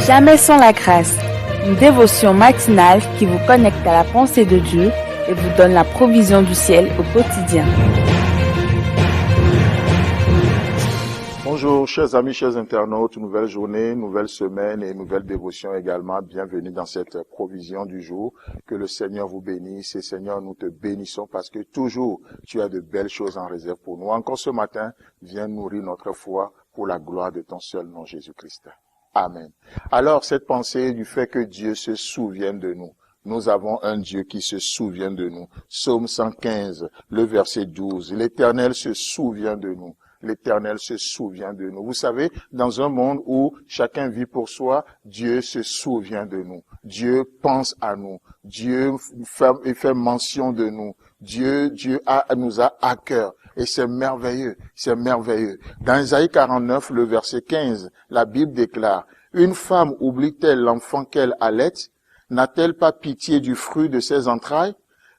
Jamais sans la grâce, une dévotion matinale qui vous connecte à la pensée de Dieu et vous donne la provision du ciel au quotidien. Bonjour chers amis, chers internautes, nouvelle journée, nouvelle semaine et nouvelle dévotion également. Bienvenue dans cette provision du jour. Que le Seigneur vous bénisse et Seigneur, nous te bénissons parce que toujours tu as de belles choses en réserve pour nous. Encore ce matin, viens nourrir notre foi pour la gloire de ton seul nom Jésus-Christ. Amen. Alors cette pensée du fait que Dieu se souvienne de nous. Nous avons un Dieu qui se souvient de nous. Psaume 115, le verset 12. L'Éternel se souvient de nous. L'Éternel se souvient de nous. Vous savez, dans un monde où chacun vit pour soi, Dieu se souvient de nous. Dieu pense à nous. Dieu fait mention de nous. Dieu nous a à cœur. Et c'est merveilleux, c'est merveilleux. Dans Isaïe 49, le verset 15, la Bible déclare, « Une femme oublie-t-elle l'enfant qu'elle allait? N'a-t-elle pas pitié du fruit de ses entrailles?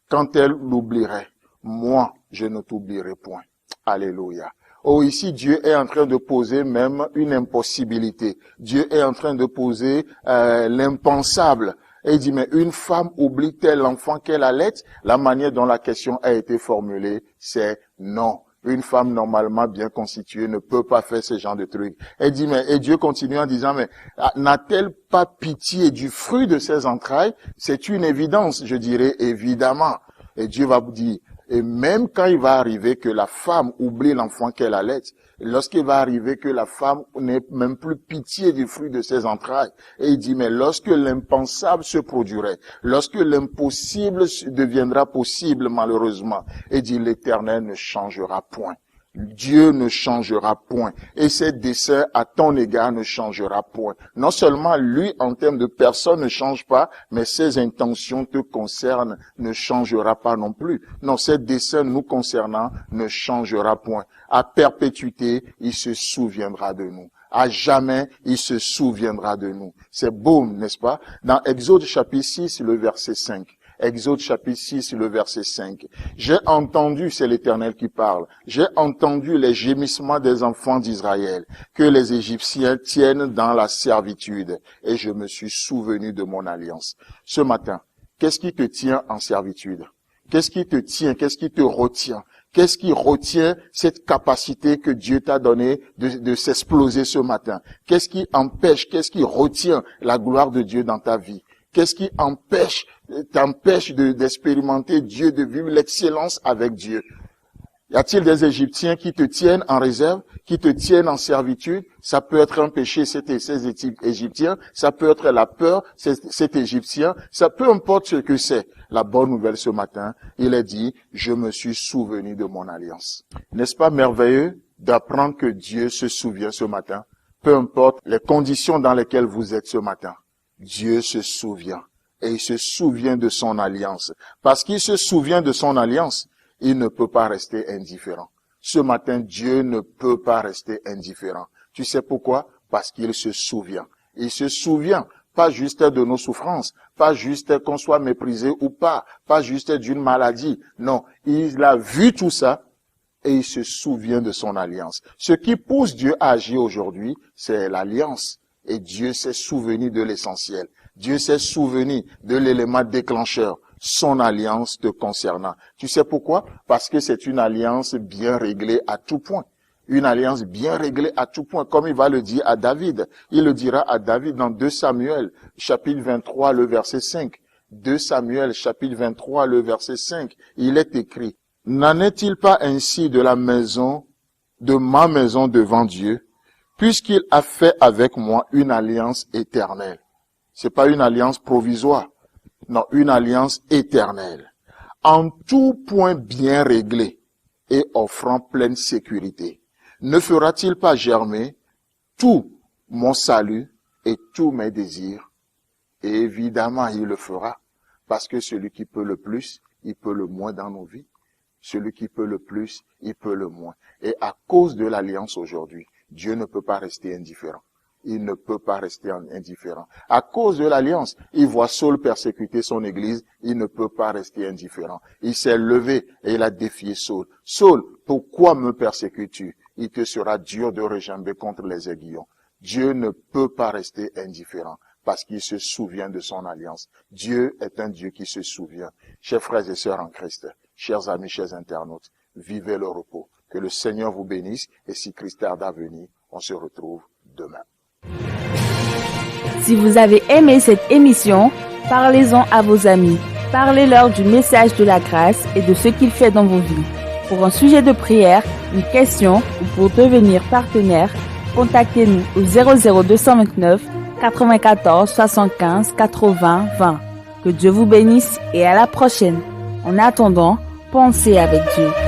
Quand elle l'oublierait, moi, je ne t'oublierai point. » Alléluia. Oh, ici, Dieu est en train de poser même une impossibilité. Dieu est en train de poser l'impensable. Et il dit, mais une femme oublie-t-elle l'enfant qu'elle allait? La manière dont la question a été formulée, c'est non. Une femme normalement bien constituée ne peut pas faire ce genre de truc. Elle dit, et Dieu continue en disant, mais n'a-t-elle pas pitié du fruit de ses entrailles? C'est une évidence, je dirais, évidemment. Et Dieu va vous dire, et même quand il va arriver que la femme oublie l'enfant qu'elle allait, lorsqu'il va arriver que la femme n'ait même plus pitié du fruit de ses entrailles, et il dit, mais lorsque l'impensable se produirait, lorsque l'impossible deviendra possible malheureusement, il dit, l'Éternel ne changera point. Dieu ne changera point. Et ses desseins à ton égard ne changera point. Non seulement lui, en termes de personne, ne change pas, mais ses intentions te concernent, ne changera pas non plus. Non, ses desseins nous concernant ne changera point. À perpétuité, il se souviendra de nous. À jamais, il se souviendra de nous. C'est beau, n'est-ce pas? Dans Exode chapitre 6, le verset 5. Exode chapitre 6, le verset 5. J'ai entendu, c'est l'Éternel qui parle, j'ai entendu les gémissements des enfants d'Israël, que les Égyptiens tiennent dans la servitude, et je me suis souvenu de mon alliance. Ce matin, qu'est-ce qui te tient en servitude? Qu'est-ce qui te tient? Qu'est-ce qui te retient? Qu'est-ce qui retient cette capacité que Dieu t'a donnée de s'exploser ce matin? Qu'est-ce qui empêche, qu'est-ce qui retient la gloire de Dieu dans ta vie? Qu'est-ce qui t'empêche d'expérimenter Dieu, de vivre l'excellence avec Dieu? Y a-t-il des Égyptiens qui te tiennent en réserve, qui te tiennent en servitude? Ça peut être un péché, ces Égyptiens. Ça peut être la peur, cet Égyptien. Ça peu importe ce que c'est. La bonne nouvelle ce matin, il est dit, je me suis souvenu de mon alliance. N'est-ce pas merveilleux d'apprendre que Dieu se souvient ce matin? Peu importe les conditions dans lesquelles vous êtes ce matin. Dieu se souvient et il se souvient de son alliance. Parce qu'il se souvient de son alliance, il ne peut pas rester indifférent. Ce matin, Dieu ne peut pas rester indifférent. Tu sais pourquoi? Parce qu'il se souvient. Il se souvient pas juste de nos souffrances, pas juste qu'on soit méprisé ou pas juste d'une maladie. Non, il a vu tout ça et il se souvient de son alliance. Ce qui pousse Dieu à agir aujourd'hui, c'est l'alliance. Et Dieu s'est souvenu de l'essentiel. Dieu s'est souvenu de l'élément déclencheur, son alliance te concernant. Tu sais pourquoi? Parce que c'est une alliance bien réglée à tout point. Une alliance bien réglée à tout point, comme il va le dire à David. Il le dira à David dans 2 Samuel, chapitre 23, le verset 5. 2 Samuel, chapitre 23, le verset 5. Il est écrit, « N'en est-il pas ainsi de ma maison devant Dieu, puisqu'il a fait avec moi une alliance éternelle. » C'est pas une alliance provisoire. Non, une alliance éternelle. En tout point bien réglé et offrant pleine sécurité. Ne fera-t-il pas germer tout mon salut et tous mes désirs? Et évidemment, il le fera. Parce que celui qui peut le plus, il peut le moins dans nos vies. Celui qui peut le plus, il peut le moins. Et à cause de l'alliance aujourd'hui, Dieu ne peut pas rester indifférent. Il ne peut pas rester indifférent. À cause de l'alliance, il voit Saul persécuter son église, il ne peut pas rester indifférent. Il s'est levé et il a défié Saul. Saul, pourquoi me persécutes-tu? Il te sera dur de regimber contre les aiguillons. Dieu ne peut pas rester indifférent parce qu'il se souvient de son alliance. Dieu est un Dieu qui se souvient. Chers frères et sœurs en Christ, chers amis, chers internautes, vivez le repos. Que le Seigneur vous bénisse et si Christ tarde à venir, on se retrouve demain. Si vous avez aimé cette émission, parlez-en à vos amis. Parlez-leur du message de la grâce et de ce qu'il fait dans vos vies. Pour un sujet de prière, une question ou pour devenir partenaire, contactez-nous au 00229 94 75 80 20. Que Dieu vous bénisse et à la prochaine. En attendant, pensez avec Dieu.